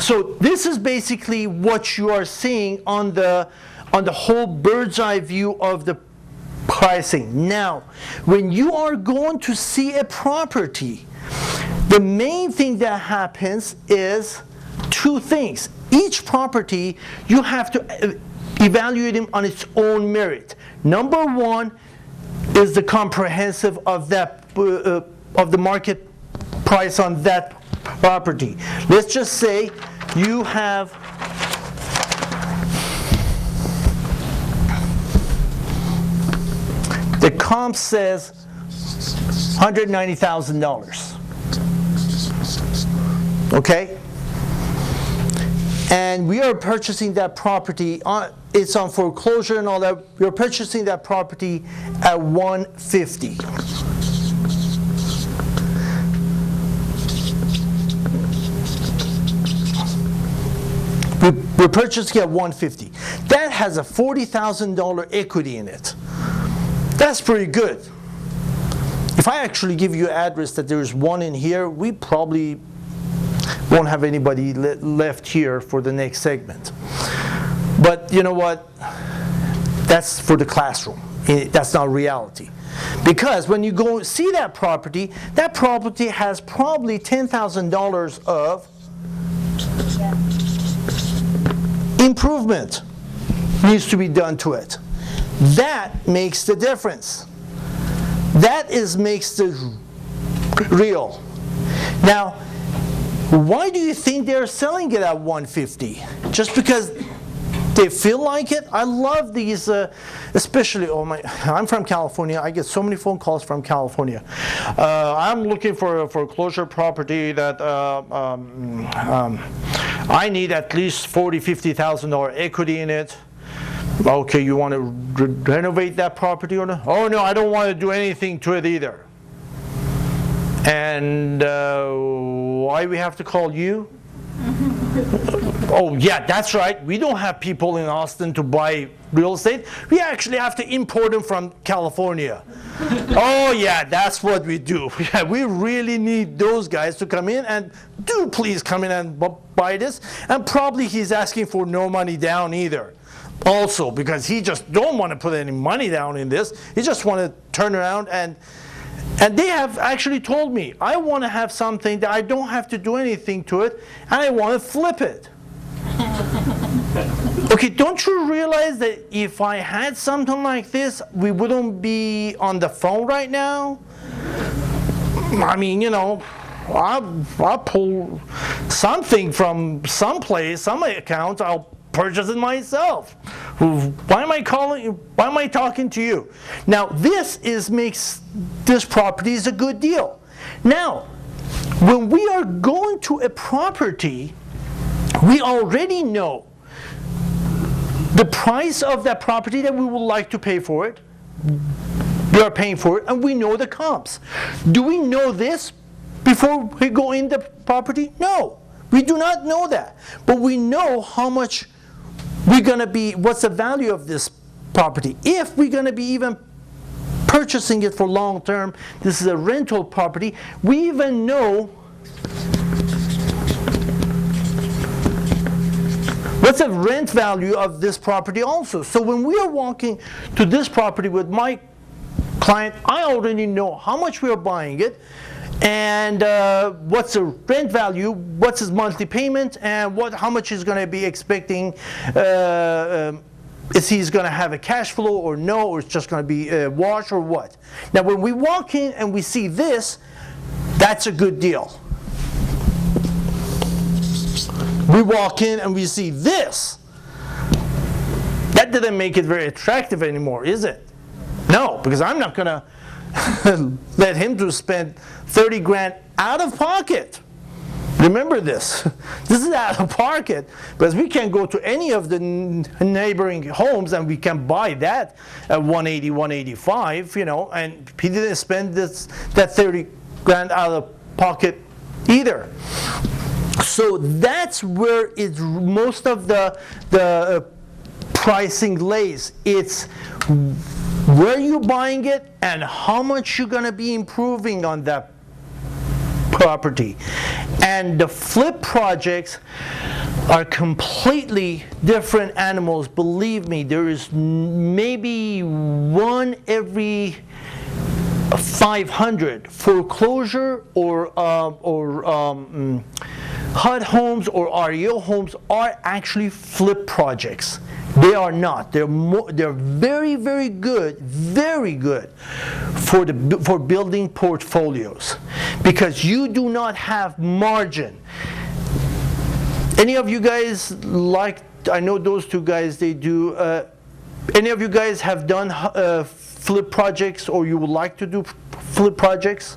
so this is basically what you are seeing on the whole bird's eye view of the pricing. Now, when you are going to see a property, the main thing that happens is two things. Each property, you have to evaluate them on its own merit. Number one is the comprehensive of that of the market price on that property. Let's just say you have the comp says $190,000. Okay? And we are purchasing that property, it's on foreclosure and all that, we're purchasing that property at $150,000. We're purchasing at $150,000. That has a $40,000 equity in it. That's pretty good. If I actually give you an address that there's one in here, we probably won't have anybody left here for the next segment. But you know what? That's for the classroom. That's not reality. Because when you go see that property has probably $10,000 of improvement needs to be done to it. That makes the difference. That makes the real. Now, why do you think they're selling it at $150,000? Just because they feel like it? I love these, especially, I'm from California. I get so many phone calls from California. I'm looking for a foreclosure property that I need at least $40,000, $50,000 equity in it. Okay, you want to renovate that property or not? Oh no, I don't want to do anything to it either. And why we have to call you? Oh yeah, that's right. We don't have people in Austin to buy real estate. We actually have to import them from California. Oh yeah, that's what we do. Yeah, we really need those guys to come in and do please come in and buy this. And probably he's asking for no money down either. Also, because he just don't want to put any money down in this. He just want to turn around and they have actually told me, I want to have something that I don't have to do anything to it, and I want to flip it. Okay, don't you realize that if I had something like this, we wouldn't be on the phone right now? I mean, you know, I'll pull something from someplace, some account, I'll purchase it myself. Why am I talking to you? Now this makes this property is a good deal. Now, when we are going to a property, we already know the price of that property that we would like to pay for it. We are paying for it, and we know the comps. Do we know this before we go in the property? No, we do not know that. But we know how much we're going to be, what's the value of this property. If we're going to be even purchasing it for long term, this is a rental property, we even know what's the rent value of this property also. So when we are walking to this property with my client, I already know how much we are buying it, and what's the rent value, what's his monthly payment, and how much he's going to be expecting. Is he's going to have a cash flow or no, or it's just going to be a wash or what? Now when we walk in and we see this, that's a good deal. We walk in and we see this. That didn't make it very attractive anymore, is it? No, because I'm not going to let him to spend 30 grand out of pocket. Remember this. This is out of pocket, because we can go to any of the neighboring homes and we can buy that at 180, 185, you know, and he didn't spend that 30 grand out of pocket either. So that's where most of the pricing lays. It's where you're buying it and how much you're going to be improving on that property. And the flip projects are completely different animals. Believe me, there is maybe one every 500 foreclosure or HUD homes or REO homes are actually flip projects. They are not. They're very, very good for building portfolios, because you do not have margin. Any of you guys like? I know those two guys. They do. Any of you guys have done flip projects, or you would like to do flip projects?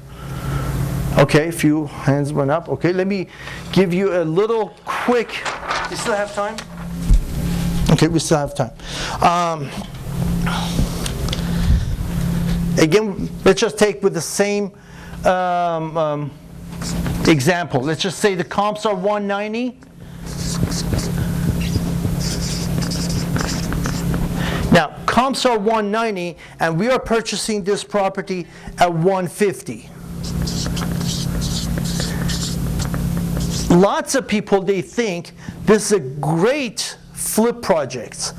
Okay, a few hands went up. Okay, let me give you a little quick. You still have time? Okay, we still have time. Again, let's just take with the same example. Let's just say the comps are 190. Now, comps are 190, and we are purchasing this property at 150. Lots of people, they think this is a great flip project.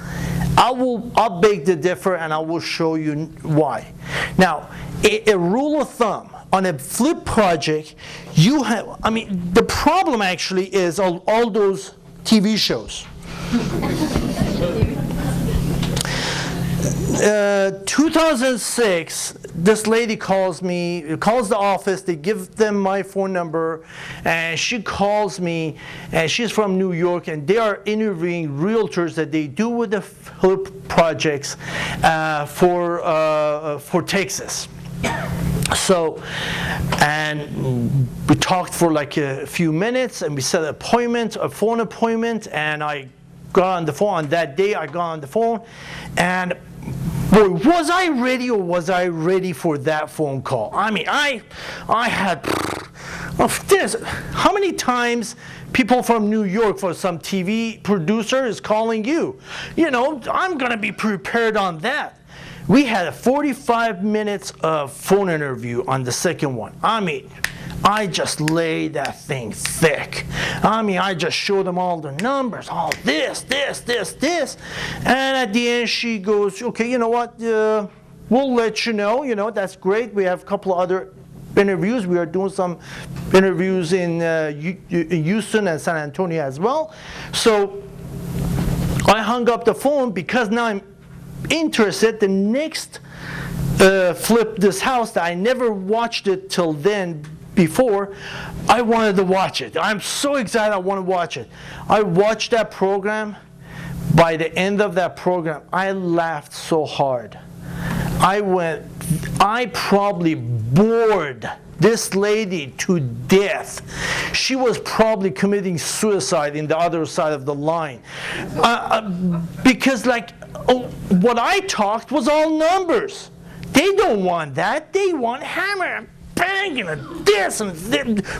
I'll beg to differ, and I will show you why. Now, a rule of thumb on a flip project, you have, I mean, the problem actually is all those TV shows. 2006, this lady calls the office, they give them my phone number, and she calls me, and she's from New York, and they are interviewing realtors that they do with the flip projects for Texas. So, and we talked for like a few minutes, and we set an appointment, a phone appointment, and I got on the phone. On that day, I got on the phone, and boy, was I ready, or was I ready for that phone call? I mean, I had this. How many times people from New York, for some TV producer is calling you? You know, I'm gonna be prepared on that. We had 45 minutes of phone interview on the second one. I mean, I just laid that thing thick. I mean, I just showed them all the numbers, all this. And at the end, she goes, okay, you know what, we'll let you know, that's great. We have a couple of other interviews. We are doing some interviews in Houston and San Antonio as well. So I hung up the phone because now I'm interested. The next flip this house that I never watched it till then before, I wanted to watch it. I'm so excited I want to watch it. I watched that program. By the end of that program, I laughed so hard. I probably bored this lady to death. She was probably committing suicide in the other side of the line. Because what I talked was all numbers. They don't want that. They want hammer, bang, and this, and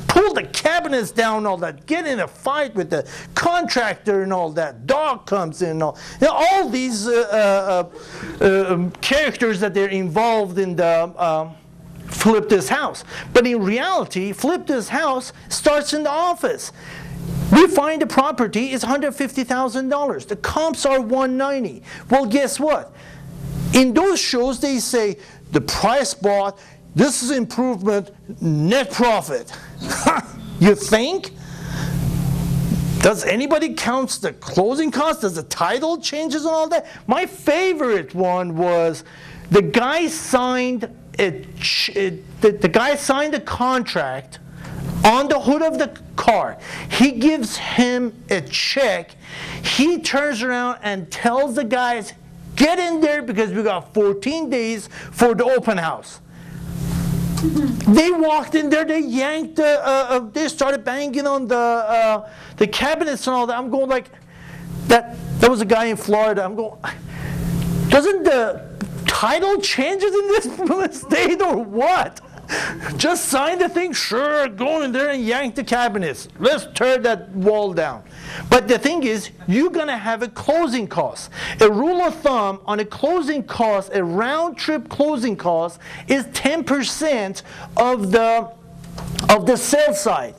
pull the cabinets down, all that, get in a fight with the contractor and all that, dog comes in, all these characters that they're involved in the flip this house. But in reality, flip this house starts in the office. We find the property is $150,000. The comps are 190. Well, guess what? In those shows, they say the price bought, this is improvement, net profit. You think? Does anybody count the closing costs? Does the title changes and all that? My favorite one was the guy signed a contract on the hood of the car. He gives him a check. He turns around and tells the guys, get in there because we got 14 days for the open house. They walked in there, they yanked, they started banging on the cabinets and all that. I'm going like, that was a guy in Florida. I'm going, doesn't the title changes in this state or what? Just sign the thing, sure, go in there and yank the cabinets. Let's tear that wall down. But the thing is, you're going to have a closing cost. A rule of thumb on a closing cost, a round trip closing cost, is 10% of the of the sell side.